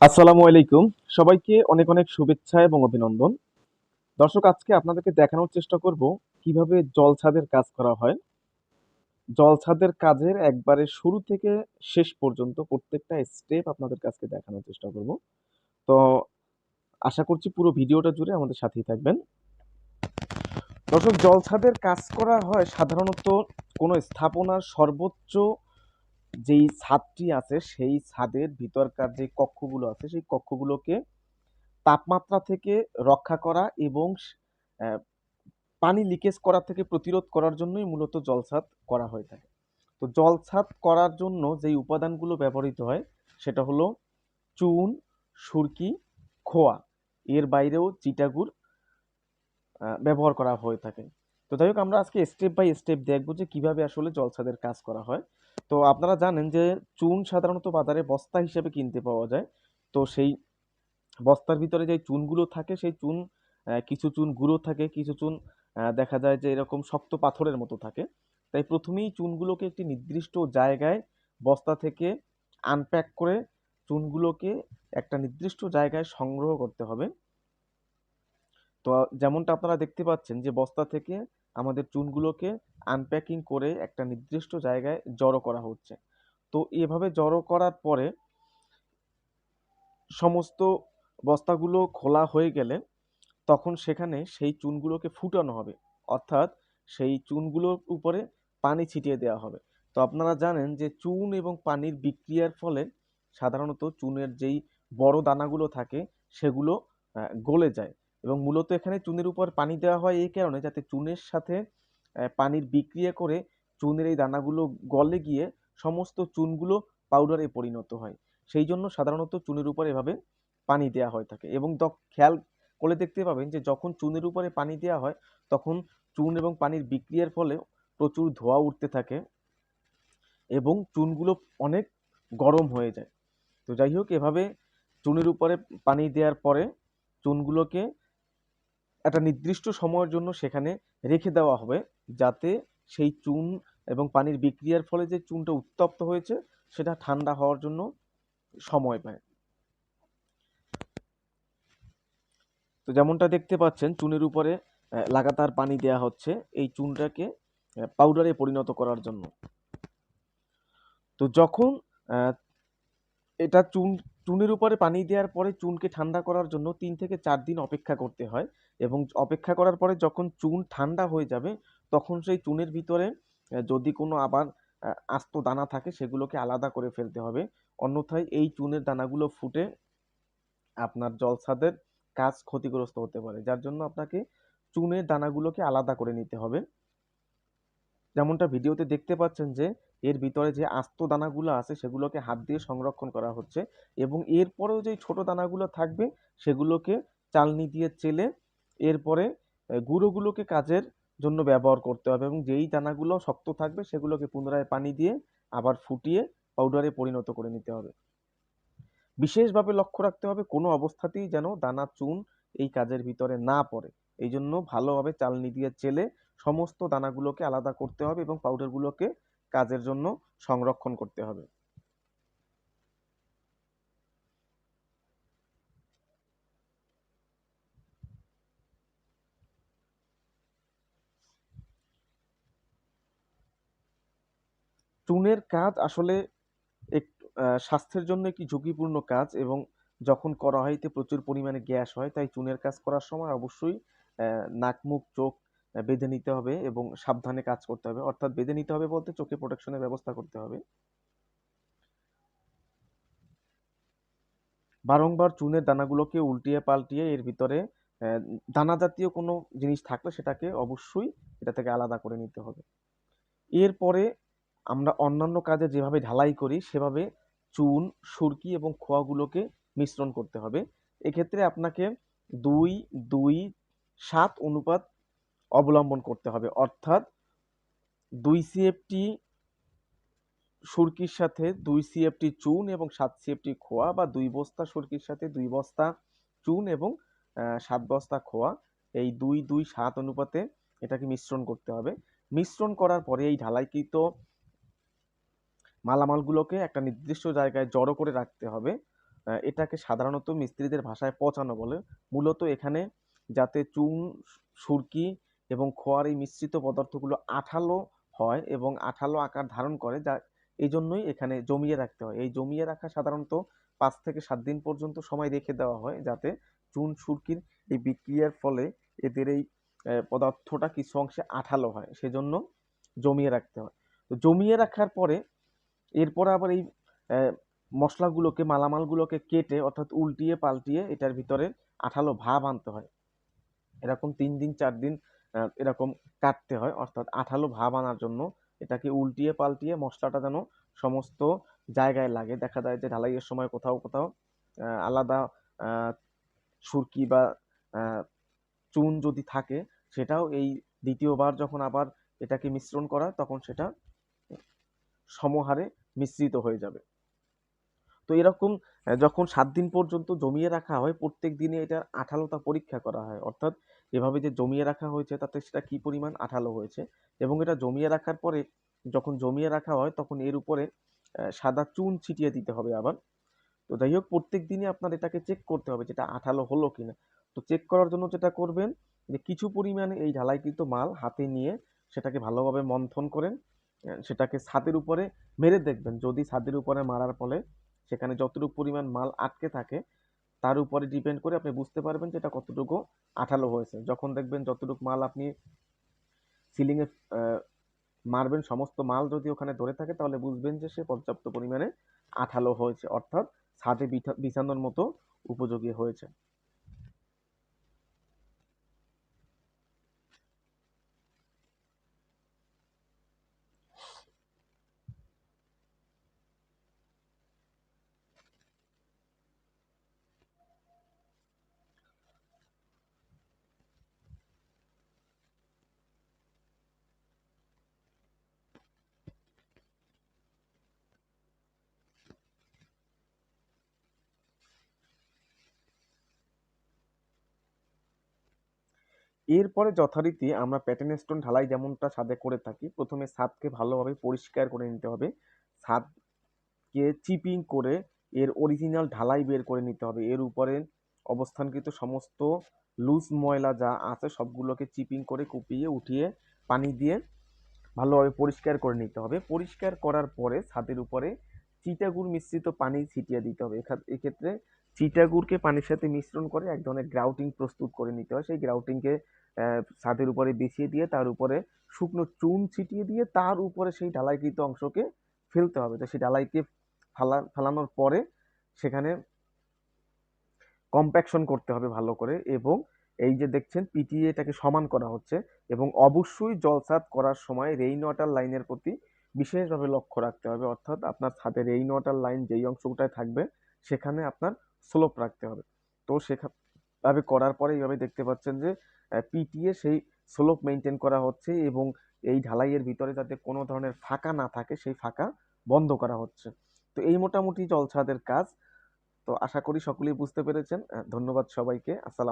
আসসালামু আলাইকুম। সবাইকে অনেক অনেক শুভেচ্ছা এবং অভিনন্দন। দর্শক, আজকে আপনাদেরকে দেখানোর চেষ্টা করব কিভাবে জলছাদের কাজ করা হয়। জলছাদের কাজের একবারে শুরু থেকে শেষ পর্যন্ত প্রত্যেকটা স্টেপ আপনাদের কাছে দেখানোর চেষ্টা করব। তো আশা করছি পুরো ভিডিওটা জুড়ে আমাদের সাথেই থাকবেন। দর্শক, জলছাদের কাজ করা হয় সাধারণত কোনো স্থাপনার সর্বোচ্চ যেই ছাদটি আছে সেই ছাদের ভিতরকার যে কক্ষগুলো আছে সেই কক্ষগুলোকে তাপমাত্রা থেকে রক্ষা করা এবং আহ, পানি লিকেজ করা থেকে প্রতিরোধ করার জন্যই মূলত জলছাদ করা হয়ে থাকে। তো জলছাদ করার জন্য যেই উপাদানগুলো ব্যবহৃত হয় সেটা হলো চুন, সুরকি, খোয়া। এর বাইরেও চিটাগুড় ব্যবহার করা হয়ে থাকে। তো যাই হোক, আমরা আজকে স্টেপ বাই স্টেপ দেখবো যে কিভাবে আসলে জলছাদের কাজ করা হয়। তো আপনারা জানেন যে চুন সাধারণত বাজারে বস্তা হিসেবে কিনতে পাওয়া যায়। তো সেই বস্তার ভিতরে যে চুনগুলো থাকে সেই চুন, কিছু চুন গুঁড়ো থাকে, কিছু চুন দেখা যায় যে এরকম শক্ত পাথরের মতো থাকে। তাই প্রথমেই চুনগুলোকে একটি নির্দিষ্ট জায়গায় বস্তা থেকে আনপ্যাক করে চুনগুলোকে একটা নির্দিষ্ট জায়গায় সংগ্রহ করতে হবে। তো যেমনটা আপনারা দেখতে পাচ্ছেন যে বস্তা থেকে আমাদের চুনগুলোকে আনপ্যাকিং করে একটা নির্দিষ্ট জায়গায় জড়ো করা হচ্ছে। তো এভাবে জড়ো করার পরে সমস্ত বস্তাগুলো খোলা হয়ে গেলে তখন সেখানে সেই চুনগুলোকে ফুটানো হবে, অর্থাৎ সেই চুনগুলোর উপরে পানি ছিটিয়ে দেওয়া হবে। তো আপনারা জানেন যে চুন এবং পানির বিক্রিয়ার ফলে সাধারণত চুনের যেই বড় দানাগুলো থাকে সেগুলো গলে যায়। এবং মূলত এখানে চুনের উপর পানি দেওয়া হয় এই কারণে যাতে চুনের সাথে পানির বিক্রিয়া করে চুনের এই দানাগুলো গলে গিয়ে সমস্ত চুনগুলো পাউডারে পরিণত হয়। সেই জন্য সাধারণত চুনের উপর এভাবে পানি দেওয়া হয়ে থাকে। এবং খেয়াল করলে দেখতে পাবেন যে যখন চুনের উপরে পানি দেওয়া হয় তখন চুন এবং পানির বিক্রিয়ার ফলে প্রচুর ধোঁয়া উঠতে থাকে এবং চুনগুলো অনেক গরম হয়ে যায়। তো যাই হোক, এভাবে চুনের উপরে পানি দেওয়ার পরে চুনগুলোকে একটা নির্দিষ্ট সময়ের জন্য সেখানে রেখে দেওয়া হবে, যাতে সেই চুন এবং পানির বিক্রিয়ার ফলে যে চুনটা উত্তপ্ত হয়েছে সেটা ঠান্ডা হওয়ার জন্য সময় পায়। তো যেমনটা দেখতে পাচ্ছেন চুনের উপরে লাগাতার পানি দেওয়া হচ্ছে এই চুনটাকে পাউডারে পরিণত করার জন্য। তো যখন আহ, এটা চুনের উপরে পানি দেওয়ার পরে চুনকে ঠান্ডা করার জন্য 3 থেকে 4 দিন অপেক্ষা করতে হয়। এবং অপেক্ষা করার পরে যখন চুন ঠান্ডা হয়ে যাবে তখন সেই চুনের ভিতরে যদি কোনো আবার আস্ত দানা থাকে সেগুলোকে আলাদা করে ফেলতে হবে। অন্যথায় এই চুনের দানাগুলো ফুটে আপনার জলছাদের কাজ ক্ষতিগ্রস্ত হতে পারে, যার জন্য আপনাকে চুনের দানাগুলোকে আলাদা করে নিতে হবে। যেমনটা ভিডিওতে দেখতে পাচ্ছেন যে এর ভিতরে যে আস্ত দানাগুলো আছে সেগুলোকে হাত দিয়ে সংরক্ষণ করা হচ্ছে। এবং এরপরেও যে ছোট দানাগুলো থাকবে সেগুলোকে চালনি দিয়ে চেলে এরপরে গুঁড়োগুলোকে কাজের জন্য ব্যবহার করতে হবে। এবং যেই দানাগুলো শক্ত থাকবে সেগুলোকে পুনরায় পানি দিয়ে আবার ফুটিয়ে পাউডারে পরিণত করে নিতে হবে। বিশেষভাবে লক্ষ্য রাখতে হবে কোনো অবস্থাতেই যেন দানা চুন এই কাজের ভিতরে না পড়ে। এই জন্য ভালোভাবে চালনি দিয়ে চেলে সমস্ত দানাগুলোকে আলাদা করতে হবে এবং পাউডারগুলোকে কাজের জন্য সংরক্ষণ করতে হবে। চুনের কাজ আসলে একটু স্বাস্থ্যের জন্য একটি ঝুঁকিপূর্ণ কাজ এবং যখন করা হয় এতে প্রচুর পরিমাণে গ্যাস হয়। তাই চুনের কাজ করার সময় অবশ্যই নাক মুখ চোখ বেঁধে নিতে হবে এবং সাবধানে কাজ করতে হবে। অর্থাৎ বেঁধে নিতে হবে বলতে চোখে প্রোটেকশনের ব্যবস্থা করতে হবে। বারংবার চুনের দানাগুলোকে উল্টিয়ে পাল্টিয়ে এর ভিতরে আহ, দানা জাতীয় কোনো জিনিস থাকলে সেটাকে অবশ্যই এটা থেকে আলাদা করে নিতে হবে। এরপরে আমরা অন্যান্য কাজে যেভাবে ঢালাই করি সেভাবে চুন, সুরকি এবং খোয়াগুলোকে মিশ্রণ করতে হবে। এক্ষেত্রে আপনাকে 2-2-7 অনুপাত অবলম্বন করতে হবে। অর্থাৎ 2 CFT সুরকির সাথে 2 CFT চুন এবং 7 CFT খোয়া, বা 2 বস্তা সুরকির সাথে 2 বস্তা চুন এবং 7 বস্তা খোয়া, এই 2-2-7 অনুপাতে এটাকে মিশ্রণ করতে হবে। মিশ্রণ করার পরে এই ঢালাইকৃত মালামালগুলোকে একটা নির্দিষ্ট জায়গায় জড়ো করে রাখতে হবে। এটাকে সাধারণত মিস্ত্রিদের ভাষায় পচানো বলে। মূলত এখানে যাতে চুন, সুরকি এবং খোয়ার এই মিশ্রিত পদার্থগুলো আঠালো হয় এবং আঠালো আকার ধারণ করে, যা এই জন্যই এখানে জমিয়ে রাখতে হয়। এই জমিয়ে রাখা সাধারণত 5 থেকে 7 দিন পর্যন্ত সময় রেখে দেওয়া হয়, যাতে চুন সুরকির এই বিক্রিয়ার ফলে এদের এই পদার্থটা কিছু অংশে আঠালো হয়, সেজন্য জমিয়ে রাখতে হয়। তো জমিয়ে রাখার পরে এরপর আবার এই মশলাগুলোকে, মালামালগুলোকে কেটে অর্থাৎ উল্টিয়ে পাল্টিয়ে এটার ভিতরে আঠালো ভাব আনতে হয়। এরকম 3 দিন 4 দিন এরকম কাটতে হয়, অর্থাৎ আঠালো ভাব আনার জন্য এটাকে উল্টিয়ে পাল্টিয়ে মশলাটা যেন সমস্ত জায়গায় লাগে। দেখা যায় যে ঢালাইয়ের সময় কোথাও কোথাও আলাদা সুরকি বা চুন যদি থাকে, সেটাও এই দ্বিতীয়বার যখন আবার এটাকে মিশ্রণ করা, তখন সেটা সমহারে মিশ্রিত হয়ে যাবে। তো এরকম যখন 7 দিন পর্যন্ত জমিয়ে রাখা হয়, প্রত্যেক দিনে এটার আঠালোতা পরীক্ষা করা হয়, অর্থাৎ এভাবে যে জমিয়ে রাখা হয়েছে তাতে সেটা কি পরিমাণ আঠালো হয়েছে। এবং এটা জমিয়ে রাখার পরে, যখন জমিয়ে রাখা হয় তখন এর উপরে সাদা চুন ছিটিয়ে দিতে হবে আবার। তো যাই হোক, প্রত্যেক দিনই আপনার এটাকে চেক করতে হবে যেটা আঠালো হলো কিনা। তো চেক করার জন্য যেটা করবেন, যে কিছু পরিমাণে এই ঢালাইকৃত মাল হাতে নিয়ে সেটাকে ভালোভাবে মন্থন করেন, সেটাকে ছাদের উপরে মেরে দেখবেন। যদি ছাদের উপরে মারার ফলে সেখানে যতটুকু পরিমাণ মাল আটকে থাকে, তার উপরে ডিপেন্ড করে আপনি বুঝতে পারবেন যে এটা কতটুকু আঠালো হয়েছে। যখন দেখবেন যতটুকু মাল আপনি সিলিং এ মারবেন, সমস্ত মাল যদি ওখানে ধরে থাকে, তাহলে বুঝবেন যে সে পর্যাপ্ত পরিমাণে আঠালো হয়েছে, অর্থাৎ ছাদে বিছানোর মতো উপযোগী হয়েছে। এরপরে যথারীতি আমরা প্যাটার্ন স্টোন ঢালাই যেমনটা ছাদে করে থাকি, প্রথমে ছাদকে ভালোভাবে পরিষ্কার করে নিতে হবে। ছাদকে চিপিং করে এর অরিজিনাল ঢালাই বের করে নিতে হবে। এর উপরে অবস্থানকৃত সমস্ত লুজ ময়লা যা আছে সবগুলোকে চিপিং করে কুপিয়ে উঠিয়ে পানি দিয়ে ভালোভাবে পরিষ্কার করে নিতে হবে। পরিষ্কার করার পরে ছাদের উপরে চিটাগুড় মিশ্রিত পানি ছিটিয়ে দিতে হবে। এক্ষেত্রে চিটাগুড়কে পানির সাথে মিশ্রণ করে এক ধরনের গ্রাউটিং প্রস্তুত করে নিতে হয়। সেই গ্রাউটিংকে ছাদের উপরে বিছিয়ে দিয়ে তার উপরে শুকনো চুন ছিটিয়ে দিয়ে তার উপরে সেই ঢালাইকৃত অংশকে ফেলতে হবে। তো সেই ঢালাইকে ফেলানোর পরে সেখানে কম্প্যাকশন করতে হবে ভালো করে, এবং এই যে দেখছেন পিটিএ এটাকে সমান করা হচ্ছে। এবং অবশ্যই জলছাদ করার সময় রেইন ওয়াটার লাইনের প্রতি বিশেষভাবে লক্ষ্য রাখতে হবে, অর্থাৎ আপনার ছাদে রেইন ওয়াটার লাইন যেই অংশটায় থাকবে সেখানে আপনার স্লোপ রাখতে হবে। তো সেভাবে করার পরে এইভাবে দেখতে পাচ্ছেন যে পিটিএ সেই স্লোপ মেনটেন করা হচ্ছে, এবং এই ঢালাইয়ের ভিতরে যাতে কোনো ধরনের ফাঁকা না থাকে সেই ফাঁকা বন্ধ করা হচ্ছে। তো এই মোটামুটি জলছাদের কাজ। তো আশা করি সকলেই বুঝতে পেরেছেন। ধন্যবাদ সবাইকে। আসসালাম।